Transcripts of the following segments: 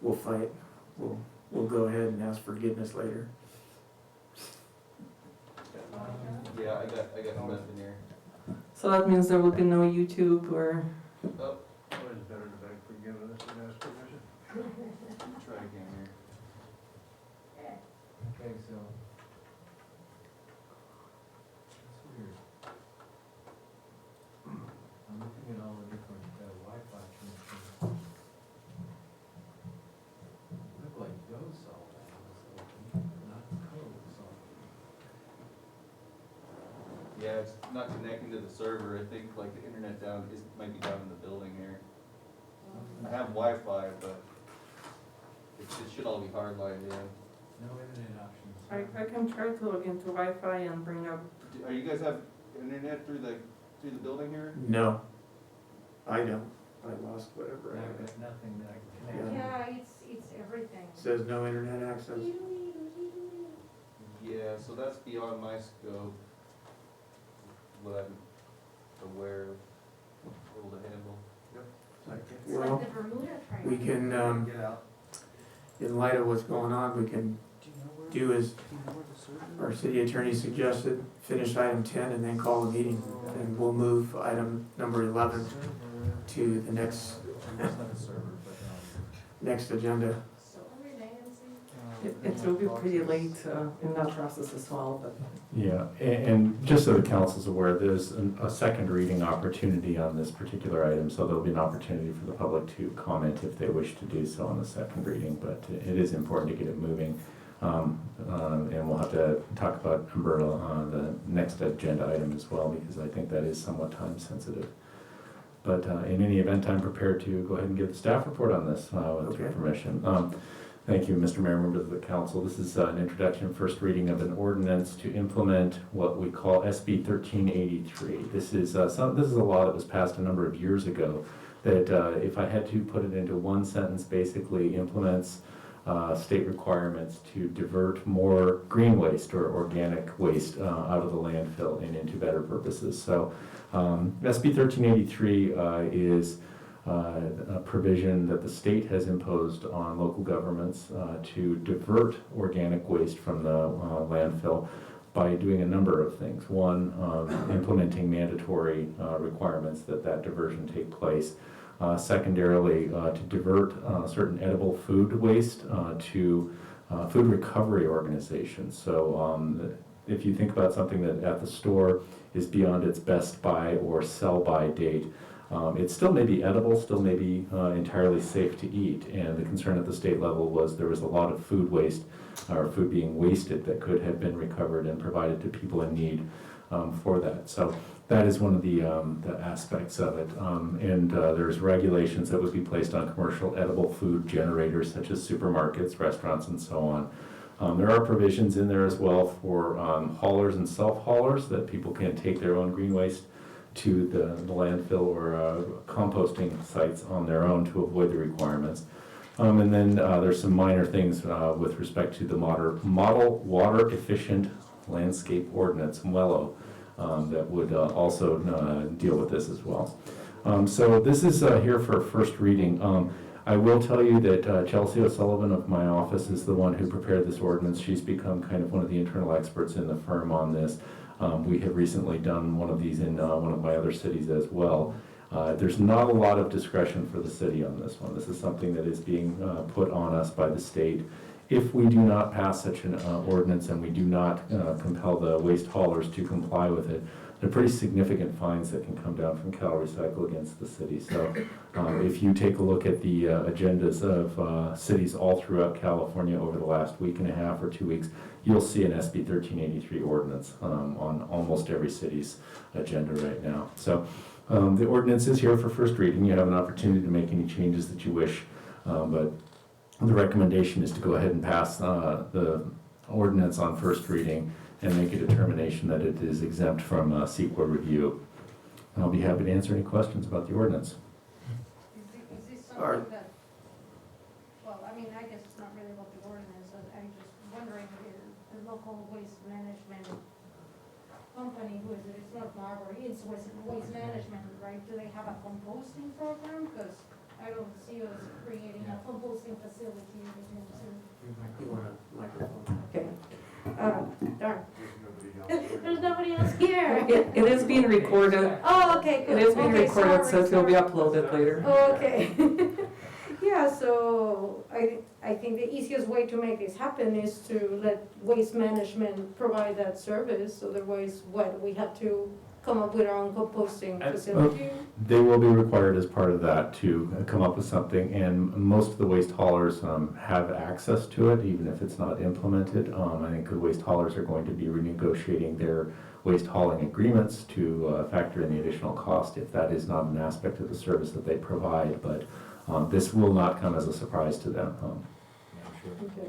we'll fight. We'll go ahead and ask forgiveness later. Yeah, I got nothing here. So that means there will be no YouTube or, Oh, Always better to beg forgiveness than ask permission. try again here. Okay, so. That's weird. I'm looking at all the different Wi-Fi connections. Look like those all that was open, not codes all. Yeah, it's not connecting to the server. I think like the internet might be down in the building here. I have Wi-Fi, but it should all be hardlined in. No internet options. I can try to log into Wi-Fi and bring up, Are you guys have internet through the building here? No, I don't. I lost whatever I I've had. got nothing that I can connect. Yeah, it's everything. Says no internet access. Yeah, so that's beyond my scope. What I'm aware of, able to handle. It's Well, like the Bermuda we Triangle. can, Get out. in light of what's going on, we can do as our city attorney suggested, finish item 10 and then call the meeting. And we'll move item number 11 to the next agenda. So relaxing. it will be pretty late in that process as well, but. Yeah, and just so the council's aware, there's a second reading opportunity on this particular item, so there'll be an opportunity for the public to comment if they wish to do so on the second reading, but it is important to get it moving. And we'll have to talk about the next agenda item as well, because I think that is somewhat time sensitive. But in any event, I'm prepared to go ahead and give the staff report on this with your Okay. permission. Thank you, Mr. Mayor, members of the council. This is an introduction, first reading of an ordinance to implement what we call SB 1383. This is a law that was passed a number of years ago that, if I had to put it into one sentence, basically implements state requirements to divert more green waste or organic waste out of the landfill and into better purposes. So SB 1383 is a provision that the state has imposed on local governments to divert organic waste from the landfill by doing a number of things. One, implementing mandatory requirements that diversion take place. Secondarily, to divert certain edible food waste to food recovery organizations. So if you think about something that at the store is beyond its best buy or sell by date, it still may be edible, still may be entirely safe to eat. And the concern at the state level was there was a lot of food waste or food being wasted that could have been recovered and provided to people in need for that. So that is one of the aspects of it. And there's regulations that would be placed on commercial edible food generators such as supermarkets, restaurants, and so on. There are provisions in there as well for haulers and self-haulers that people can take their own green waste to the landfill or composting sites on their own to avoid the requirements. And then there's some minor things with respect to the Model Water Efficient Landscape Ordinance, MWELO, that would also deal with this as well. So this is here for first reading. I will tell you that Chelsea O'Sullivan of my office is the one who prepared this ordinance. She's become kind of one of the internal experts in the firm on this. We have recently done one of these in one of my other cities as well. There's not a lot of discretion for the city on this one. This is something that is being put on us by the state. If we do not pass such an ordinance and we do not compel the waste haulers to comply with it, there are pretty significant fines that can come down from Cal Recycle against the city. So if you take a look at the agendas of cities all throughout California over the last week and a half or 2 weeks, you'll see an SB 1383 ordinance on almost every city's agenda right now. So the ordinance is here for first reading. You have an opportunity to make any changes that you wish, but the recommendation is to go ahead and pass the ordinance on first reading and make a determination that it is exempt from CEQA review. I'll be happy to answer any questions about the ordinance. Is this All right. something that, well, I mean, I guess it's not really about the ordinance, but I'm just wondering, the local waste management company, who is it? It's not Marbury, it's waste management, right? Do they have a composting program? Because I don't see us creating a composting facility anytime soon. You want a microphone? Okay. Darn, There's nobody else. there's nobody else here. It is being recorded. Oh, okay, good. It is being Okay, recorded, so it will be sorry. uploaded later. Oh, okay. Yeah, so I think the easiest way to make this happen is to let Waste Management provide that service. Otherwise, what, we have to come up with our own composting facility? They will be required as part of that to come up with something, and most of the waste haulers have access to it, even if it's not implemented. I think the waste haulers are going to be renegotiating their waste hauling agreements to factor in the additional cost if that is not an aspect of the service that they provide, but this will not come as a surprise to them. Okay.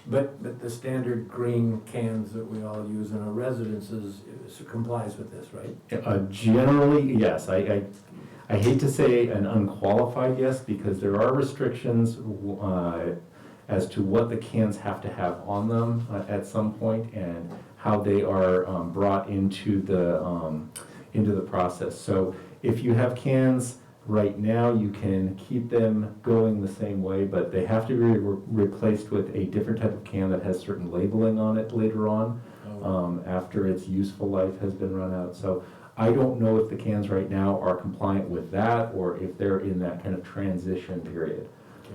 But the standard green cans that we all use in our residences complies with this, right? Generally, yes. I hate to say an unqualified yes, because there are restrictions as to what the cans have to have on them at some point and how they are brought into the process. So if you have cans right now, you can keep them going the same way, but they have to be replaced with a different type of can that has certain labeling on it later on, after its useful life has been run out. So I don't know if the cans right now are compliant with that or if they're in that kind of transition period.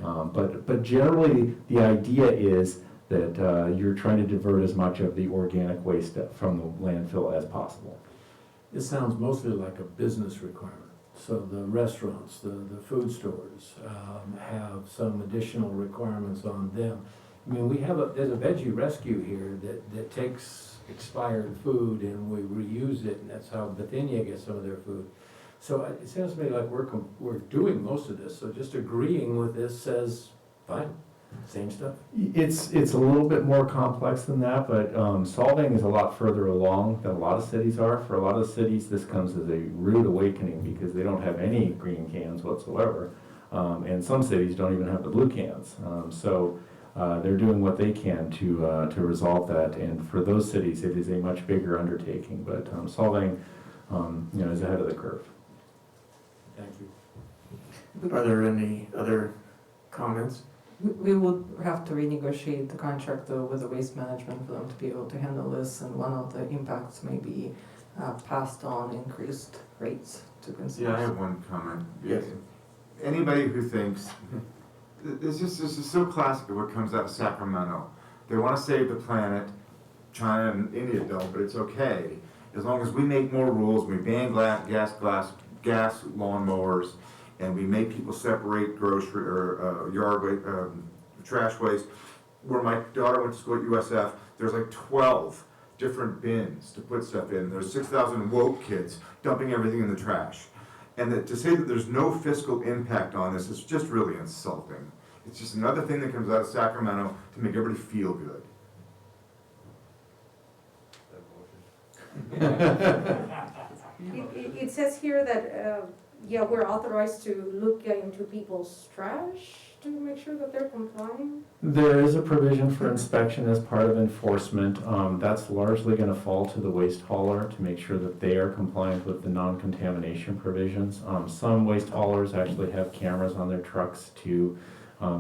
But generally, the idea is that you're trying to divert as much of the organic waste from the landfill as possible. It sounds mostly like a business requirement. So the restaurants, the food stores have some additional requirements on them. I mean, there's a veggie rescue here that takes expired food and we reuse it, and that's how Bethania gets some of their food. So it sounds to me like we're doing most of this, so just agreeing with this says, fine, same stuff. It's a little bit more complex than that, but Solvang is a lot further along than a lot of cities are. For a lot of cities, this comes as a rude awakening because they don't have any green cans whatsoever. And some cities don't even have the blue cans. So they're doing what they can to resolve that. And for those cities, it is a much bigger undertaking. But Solvang, is ahead of the curve. Thank you. Are there any other comments? We would have to renegotiate the contract though with the Waste Management for them to be able to handle this, and one of the impacts may be passed on increased rates to consumers. Yeah, I have one comment. Yes. Anybody who thinks, this is so classic of what comes out of Sacramento. They want to save the planet, China and India don't, but it's okay. As long as we make more rules, we ban gas lawnmowers, and we make people separate grocery or yard waste, trash waste. Where my daughter went to school at USF, there's like 12 different bins to put stuff in. There's 6,000 woke kids dumping everything in the trash. And to say that there's no fiscal impact on this is just really insulting. It's just another thing that comes out of Sacramento to make everybody feel good. It says here that, we're authorized to look into people's trash to make sure that they're complying. There is a provision for inspection as part of enforcement. That's largely going to fall to the waste hauler to make sure that they are compliant with the non-contamination provisions. Some waste haulers actually have cameras on their trucks to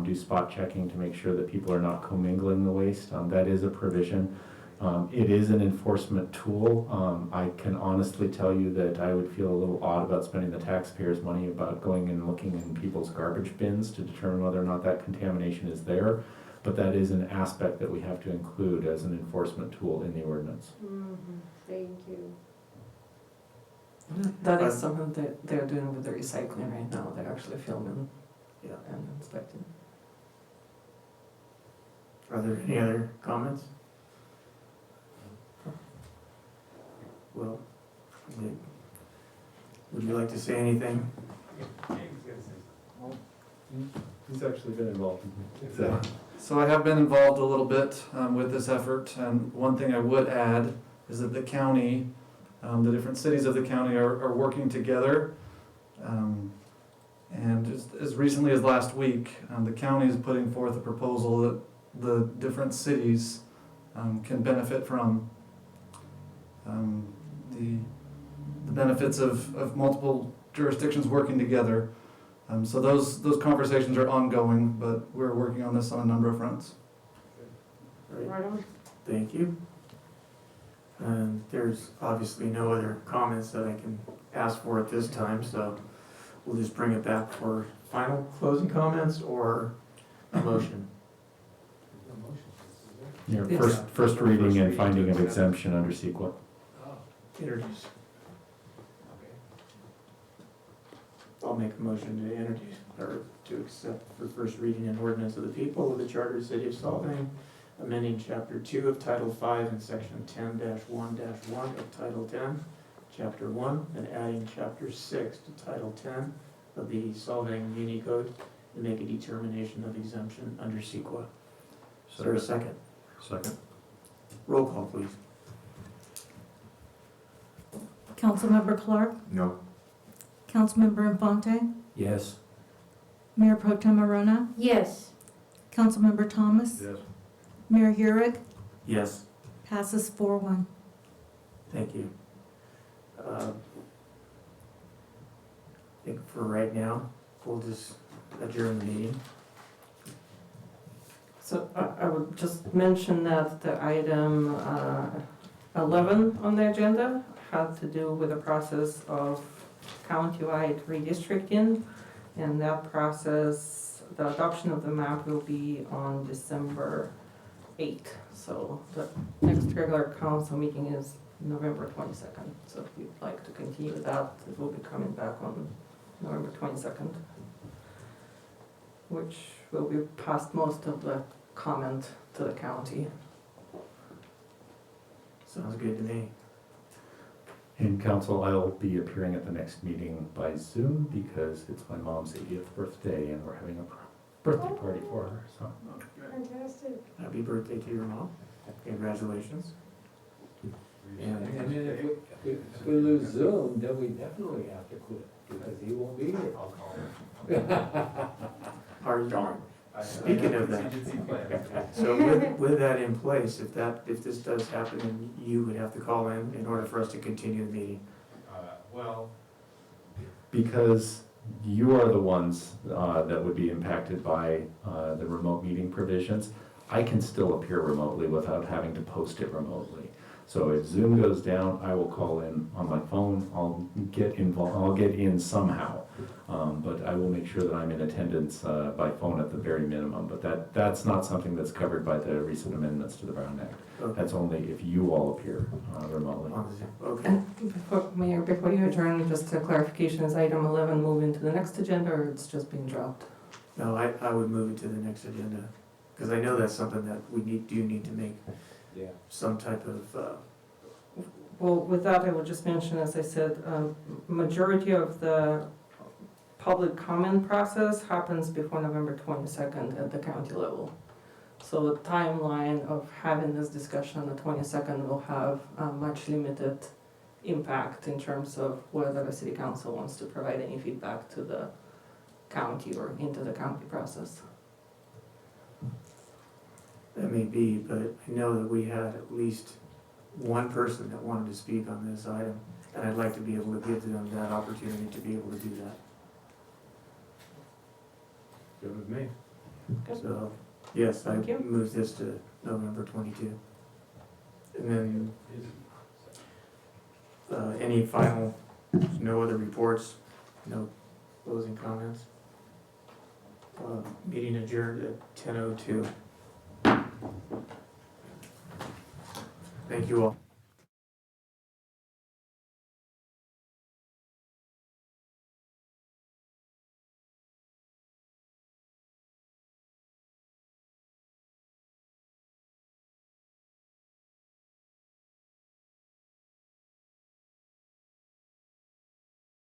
do spot checking to make sure that people are not commingling the waste. That is a provision. It is an enforcement tool. I can honestly tell you that I would feel a little odd about spending the taxpayers' money about going and looking in people's garbage bins to determine whether or not that contamination is there. But that is an aspect that we have to include as an enforcement tool in the ordinance. Thank you. That is something that they're doing with the recycling right now. They're actually filming Yeah. and inspecting. Are there any other comments? Well, would you like to say anything? He's actually been involved. So I have been involved a little bit with this effort, and one thing I would add is that the county, the different cities of the county are working together. And just as recently as last week, the county is putting forth a proposal that the different cities can benefit from. The benefits of multiple jurisdictions working together. So those conversations are ongoing, but we're working on this on a number of fronts. Right, Right on. thank you. And there's obviously no other comments that I can ask for at this time, so we'll just bring it back for final closing comments or a motion. There's no motion, is there? Your Yes. first reading and reading finding to of accept. exemption under CEQA. Oh, Introduce. okay. I'll make a motion to introduce, or to accept for first reading an ordinance of the people of the Charter of the City of Solvang, amending Chapter 2 of Title 5 and Section 10-1-1 of Title 10, Chapter 1, and adding Chapter 6 to Title 10 of the Solvang Muni Code, and make a determination of exemption under CEQA. Is there a second? Second. Roll call, please. Councilmember Clark, No. Councilmember Infante, Yes. Mayor Pro Tem Arona, Yes. Councilmember Thomas, Yes. Mayor Hurek, Yes. passes 4-1. Thank you. I think for right now, we'll just adjourn the meeting. So I would just mention that the item 11 on the agenda had to do with the process of countywide redistricting. And that process, the adoption of the map will be on December 8th. So the next regular council meeting is November 22nd. So if you'd like to continue that, it will be coming back on November 22nd, which will be past most of the comment to the county. Sounds good to me. In council, I'll be appearing at the next meeting by Zoom because it's my mom's 80th birthday and we're having a birthday party for her, so. Fantastic. Happy birthday to your mom. Congratulations. And then if we lose Zoom, then we definitely have to quit, because he won't be here. I'll call her. Are you, speaking of that, Contingency plan. so with that in place, if this does happen, then you would have to call in order for us to continue the meeting. Well, Because you are the ones that would be impacted by the remote meeting provisions, I can still appear remotely without having to post it remotely. So if Zoom goes down, I will call in on my phone, I'll get involved, I'll get in somehow. But I will make sure that I'm in attendance by phone at the very minimum. But that's not something that's covered by the recent amendments to the Brown Act. Okay. That's only if you all appear remotely. On the Zoom. Okay. And Mayor, before you adjourn, just a clarification, is item 11 moving to the next agenda or it's just being dropped? No, I would move it to the next agenda, because I know that's something that we do need to make Yeah. some type of, Well, with that, I will just mention, as I said, majority of the public comment process happens before November 22nd at the county level. So the timeline of having this discussion on the 22nd will have a much limited impact in terms of whether the city council wants to provide any feedback to the county or into the county process. that may be, but I know that we had at least one person that wanted to speak on this item, and I'd like to be able to give them that opportunity to be able to do that. Good with me. So, yes, I Thank you. move this to November 22. And then, any final, no other reports, no closing comments? Meeting adjourned at 10:02. Thank you all.